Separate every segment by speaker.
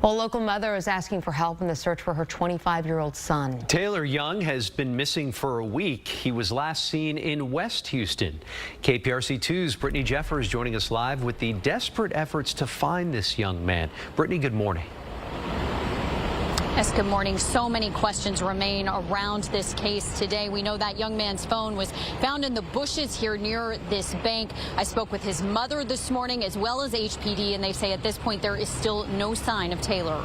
Speaker 1: Well, a local mother is asking for help in the search for her 25-year-old son.
Speaker 2: Taylour Young has been missing for a week. He was last seen in West Houston. KPRC2's Brittany Jeffers joining us live with the desperate efforts to find this young man. Brittany, good morning.
Speaker 3: Yes, good morning. So many questions remain around this case today. We know that young man's phone was found in the bushes here near this bank. I spoke with his mother this morning as well as HPD, and they say at this point there is still no sign of Taylour.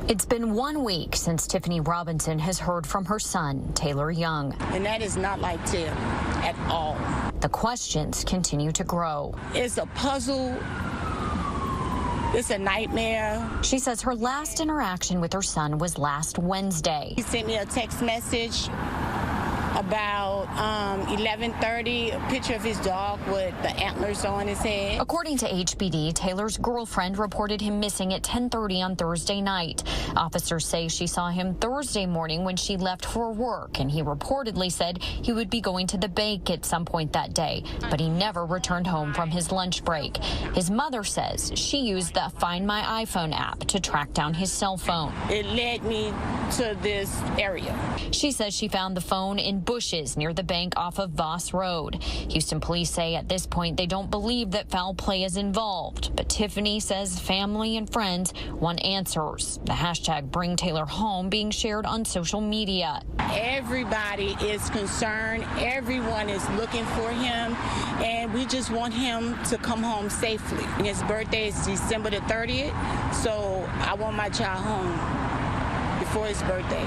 Speaker 3: It's been 1 week since Tiffany Robinson has heard from her son, Taylour Young.
Speaker 4: And that is not like Tim at all.
Speaker 3: The questions continue to grow.
Speaker 4: It's a puzzle. It's a nightmare.
Speaker 3: She says her last interaction with her son was last Wednesday.
Speaker 4: He sent me a text message about 11:30, a picture of his dog with the antlers on his head.
Speaker 3: According to HPD, Taylor's girlfriend reported him missing at 10:30 on Thursday night. Officers say she saw him Thursday morning when she left for work, and he reportedly said he would be going to the bank at some point that day, but he never returned home from his lunch break. His mother says she used the Find My iPhone app to track down his cell phone.
Speaker 4: It led me to this area.
Speaker 3: She says she found the phone in bushes near the bank off of Voss Road. Houston police say at this point they don't believe that foul play is involved, but Tiffany says family and friends want answers. The hashtag Bring Taylour Home being shared on social media.
Speaker 4: Everybody is concerned. Everyone is looking for him, and we just want him to come home safely. His birthday is December the 30th, so I want my child home before his birthday.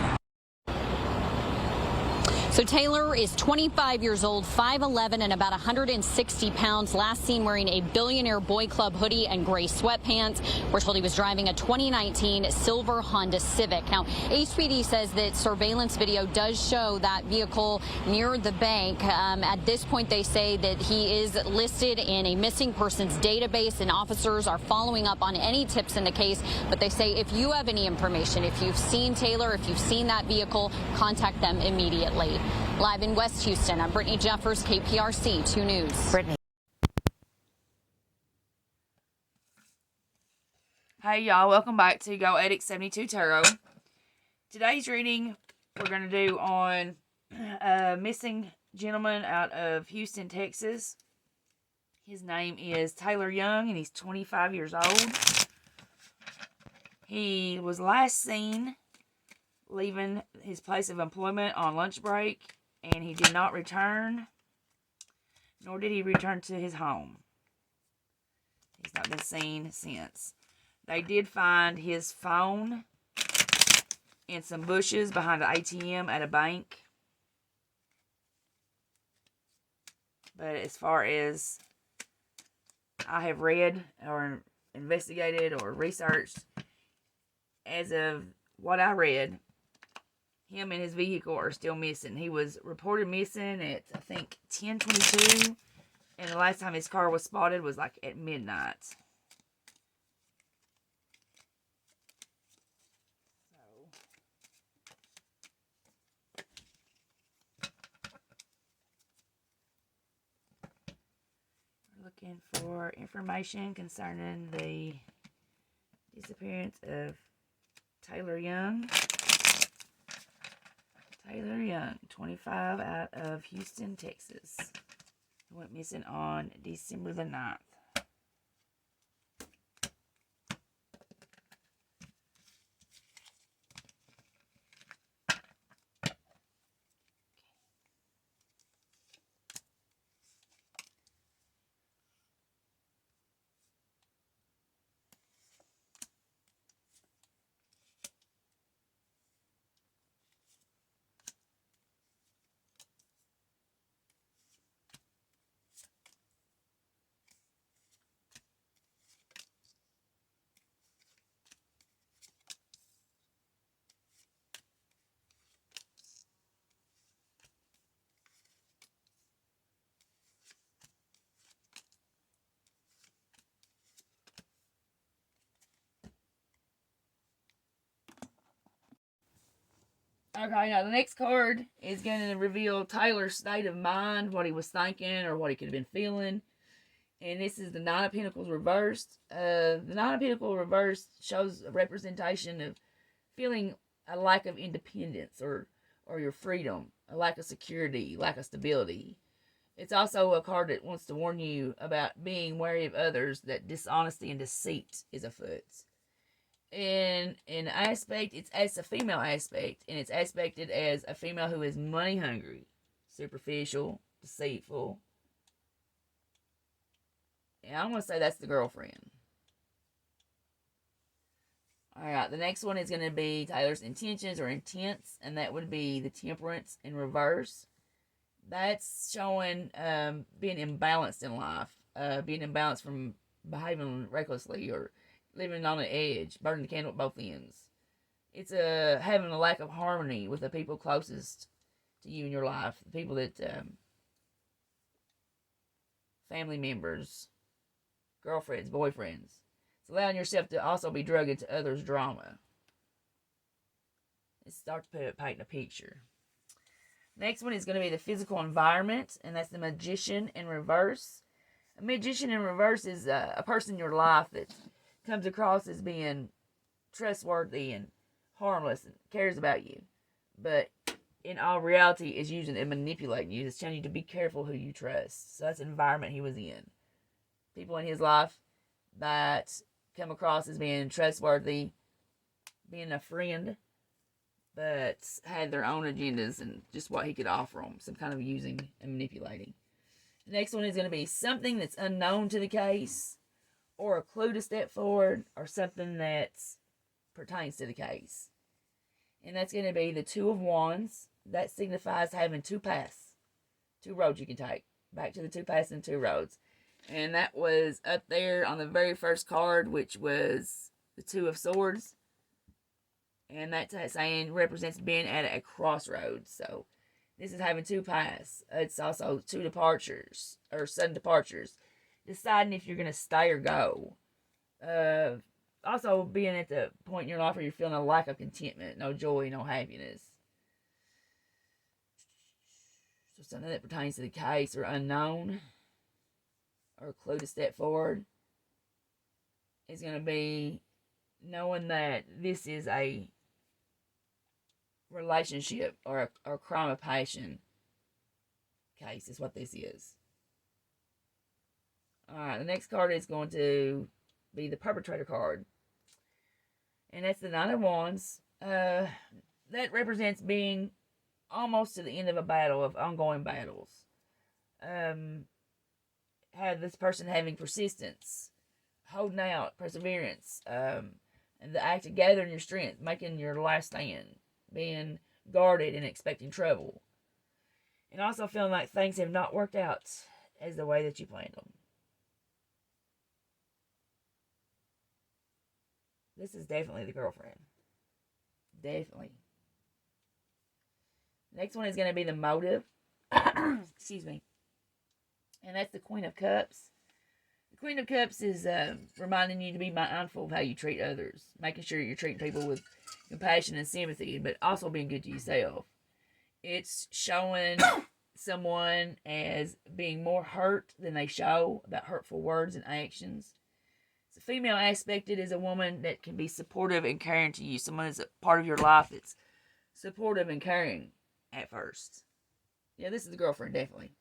Speaker 3: So Taylour is 25 years old, 5'11", and about 160 pounds. Last seen wearing a Billionaire Boy Club hoodie and gray sweatpants. We're told he was driving a 2019 silver Honda Civic. Now, HPD says that surveillance video does show that vehicle near the bank. At this point, they say that he is listed in a missing persons database, and officers are following up on any tips in the case. But they say if you have any information, if you've seen Taylour, if you've seen that vehicle, contact them immediately. Live in West Houston, I'm Brittany Jeffers, KPRC 2 News.
Speaker 1: Brittany.
Speaker 5: Hey y'all, welcome back to Go Edit 72 Tarot. Today's reading we're going to do on a missing gentleman out of Houston, Texas. His name is Taylour Young, and he's 25 years old. He was last seen leaving his place of employment on lunch break, and he did not return, nor did he return to his home. He's not been seen since. They did find his phone in some bushes behind an ATM at a bank. But as far as I have read or investigated or researched, as of what I read, him and his vehicle are still missing. He was reported missing at, I think, 10:22. And the last time his car was spotted was like at midnight. We're looking for information concerning the disappearance of Taylour Young. Taylour Young, 25, out of Houston, Texas. He went missing on December the 9th. Okay, now the next card is going to reveal Taylour's state of mind, what he was thinking or what he could have been feeling And this is the Nine of Pentacles reversed. The Nine of Pentacles reversed shows a representation of feeling a lack of independence or your freedom, a lack of security, lack of stability. It's also a card that wants to warn you about being wary of others, that dishonesty and deceit is afoot. In an aspect, it's as a female aspect, and it's aspected as a female who is money hungry, superficial, deceitful. And I'm going to say that's the girlfriend. Alright, the next one is going to be Taylor's intentions or intents, and that would be the Temperance in reverse. That's showing being imbalanced in life, being imbalanced from behaving recklessly or living on the edge, burning the candle at both ends. It's having a lack of harmony with the people closest to you in your life, the people that, family members, girlfriends, boyfriends. It's allowing yourself to also be drugged into others' drama. Let's start to paint a picture. Next one is going to be the physical environment, and that's the Magician in reverse. A Magician in reverse is a person in your life that comes across as being trustworthy and harmless and cares about you, but in all reality is using and manipulating you. It's telling you to be careful who you trust. So that's the environment he was in. People in his life that come across as being trustworthy, being a friend, but had their own agendas and just what he could offer them. Some kind of using and manipulating. The next one is going to be something that's unknown to the case, or a clue to step forward, or something that pertains to the case. And that's going to be the Two of Wands. That signifies having two paths, two roads you can take. Back to the two paths and two roads. And that was up there on the very first card, which was the Two of Swords. And that saying represents being at a crossroads. So this is having two paths. It's also two departures, or sudden departures. Deciding if you're going to stay or go. Also being at the point in your life where you're feeling a lack of contentment, no joy, no happiness. So something that pertains to the case or unknown, or a clue to step forward, is going to be knowing that this is a relationship or a crime of passion case is what this is. Alright, the next card is going to be the Perpetrator card. And that's the Nine of Wands. That represents being almost to the end of a battle, of ongoing battles. Have this person having persistence, holding out, perseverance, and the act of gathering your strength, making your last stand, being guarded and expecting trouble. And also feeling like things have not worked out as the way that you planned them. This is definitely the girlfriend. Definitely. Next one is going to be the motive. Excuse me. And that's the Queen of Cups. The Queen of Cups is reminding you to be mindful of how you treat others. Making sure you're treating people with compassion and sympathy, but also being good to yourself. It's showing someone as being more hurt than they show about hurtful words and actions. The female aspected is a woman that can be supportive and caring to you. Someone that's a part of your life that's supportive and caring at first. Yeah, this is the girlfriend, definitely.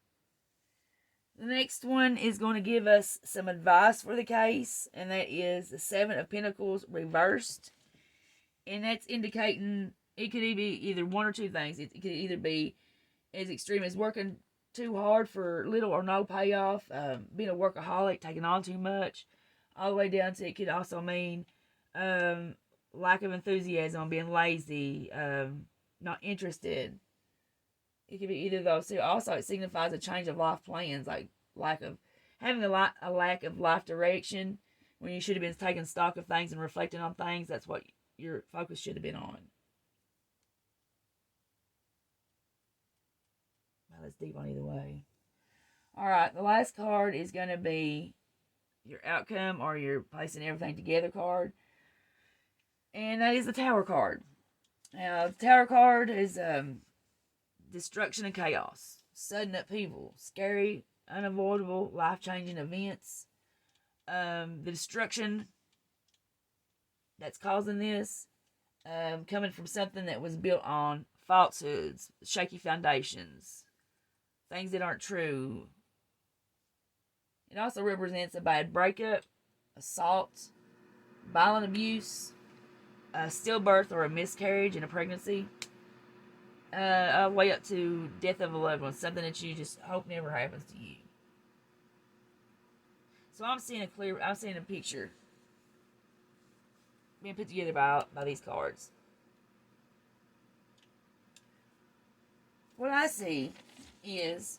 Speaker 5: The next one is going to give us some advice for the case, and that is the Seven of Pentacles reversed. And that's indicating it could be either one or two things. It could either be as extreme as working too hard for little or no payoff, being a workaholic, taking on too much, all the way down to it could also mean lack of enthusiasm, being lazy, not interested. It could be either of those two. Also, it signifies a change of life plans, like having a lack of life direction when you should have been taking stock of things and reflecting on things. That's what your focus should have been on. Well, that's deep on either way. All right, the last card is going to be your outcome or your placing everything together card. And that is the Tower card. Now, the Tower card is destruction and chaos. sudden upheaval, scary, unavoidable, life-changing events. The destruction that's causing this, coming from something that was built on falsehoods, shaky foundations, things that aren't true. It also represents a bad breakup, assault, violent abuse, a stillbirth or a miscarriage in a pregnancy, all the way up to death of a loved one, something that you just hope never happens to you. So I'm seeing a picture being put together by these cards. What I see is,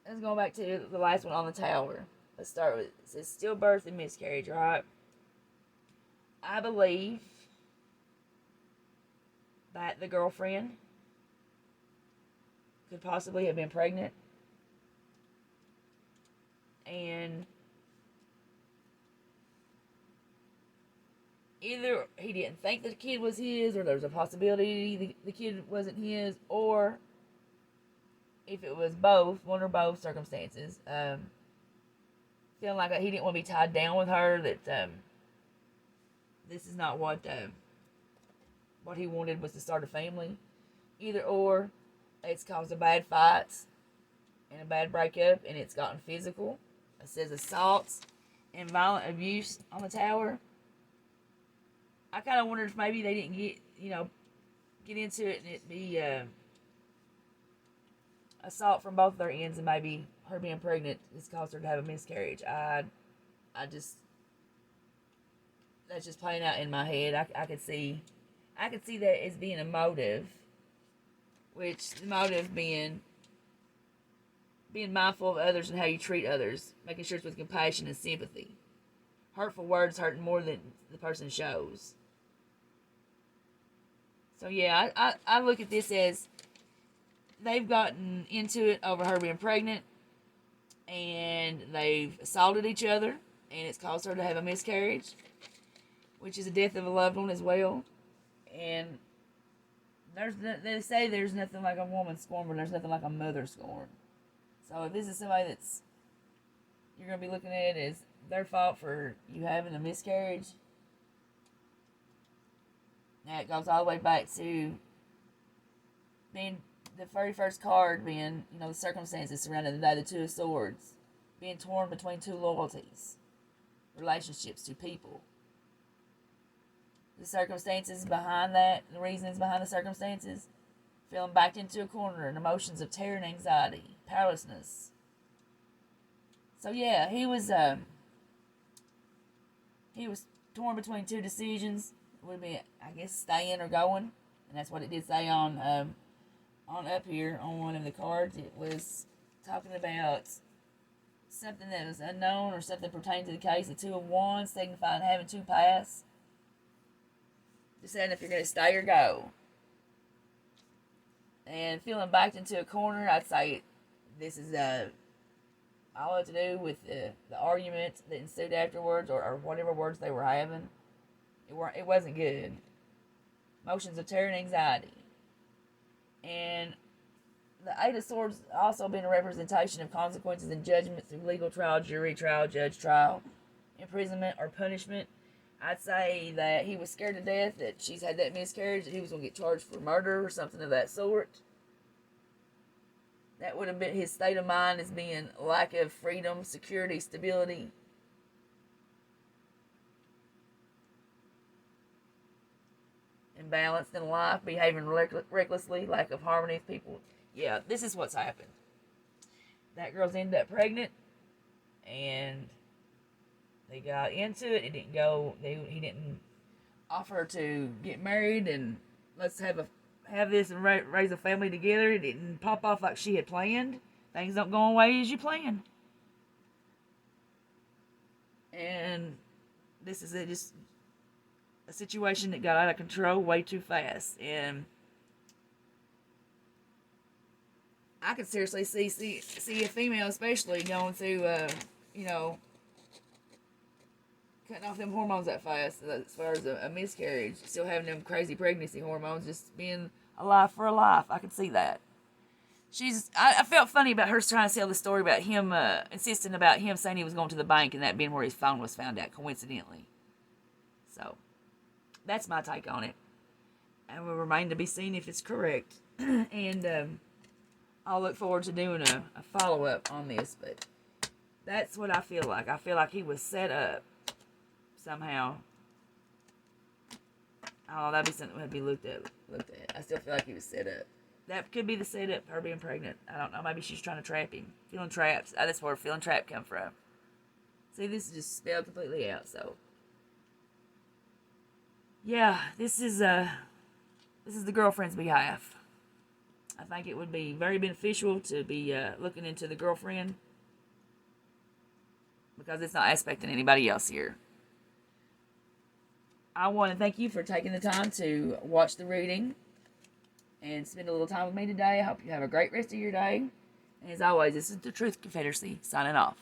Speaker 5: let's go back to the last one on the tower. Let's start with, it says stillbirth and miscarriage, right? I believe that the girlfriend could possibly have been pregnant, and either he didn't think the kid was his, or there was a possibility the kid wasn't his, or if it was both, one or both circumstances, feeling like he didn't want to be tied down with her, that this is not what he wanted, was to start a family. Either or, it's caused a bad fight and a bad breakup, and it's gotten physical. It says assaults and violent abuse on the tower. I kind of wondered if maybe they didn't get into it, and it be assault from both their ends, and maybe her being pregnant has caused her to have a miscarriage. That's just playing out in my head. I could see that as being a motive, which the motive being mindful of others and how you treat others, making sure it's with compassion and sympathy. Hurtful words hurt more than the person shows. So yeah, I look at this as they've gotten into it over her being pregnant, and they've assaulted each other, and it's caused her to have a miscarriage, which is the death of a loved one as well. And they say there's nothing like a woman scorned, but there's nothing like a mother scorned. So if this is somebody that's you're going to be looking at as their fault for you having a miscarriage, now it goes all the way back to being the very first card being, the circumstances surrounding the Two of Swords, being torn between two loyalties, relationships, two people. The circumstances behind that, the reasons behind the circumstances, feeling backed into a corner, and emotions of terror and anxiety, powerlessness. So yeah, he was torn between two decisions. It would be, I guess, staying or going, and that's what it did say on up here on one of the cards. It was talking about something that was unknown or something pertaining to the case. The Two of Wands signifying having two paths. Deciding if you're going to stay or go. And feeling backed into a corner, I'd say this is all had to do with the argument that ensued afterwards, or whatever words they were having. It wasn't good. Emotions of terror and anxiety. And the Eight of Swords also been a representation of consequences and judgment through legal trial, jury trial, judge trial, imprisonment, or punishment. I'd say that he was scared to death that she's had that miscarriage, that he was going to get charged for murder or something of that sort. That would have been his state of mind, as being lack of freedom, security, stability. Imbalanced in life, behaving recklessly, lack of harmony with people. Yeah, this is what's happened. That girl's ended up pregnant, and they got into it. It didn't go. He didn't offer to get married and let's have this and raise a family together. It didn't pop off like she had planned. Things don't go away as you plan. And this is just a situation that got out of control way too fast. And I could seriously see a female especially going through, cutting off them hormones that fast, as far as a miscarriage, still having them crazy pregnancy hormones, just being alive for a life. I could see that. I felt funny about her trying to tell the story about him insisting about him saying he was going to the bank and that being where his phone was found out coincidentally. So, that's my take on it. And will remain to be seen if it's correct. And I'll look forward to doing a follow-up on this, but that's what I feel like. I feel like he was set up somehow. Oh, that'd be something that would be looked at. I still feel like he was set up. That could be the setup, her being pregnant. I don't know. Maybe she's trying to trap him. Feeling trapped. That's where feeling trapped come from. See, this is just spelled completely out, so. Yeah, this is the girlfriend's behalf. I think it would be very beneficial to be looking into the girlfriend, because it's not aspecting anybody else here. I want to thank you for taking the time to watch the reading and spend a little time with me today. I hope you have a great rest of your day. And as always, this is the Truth Confederacy signing off.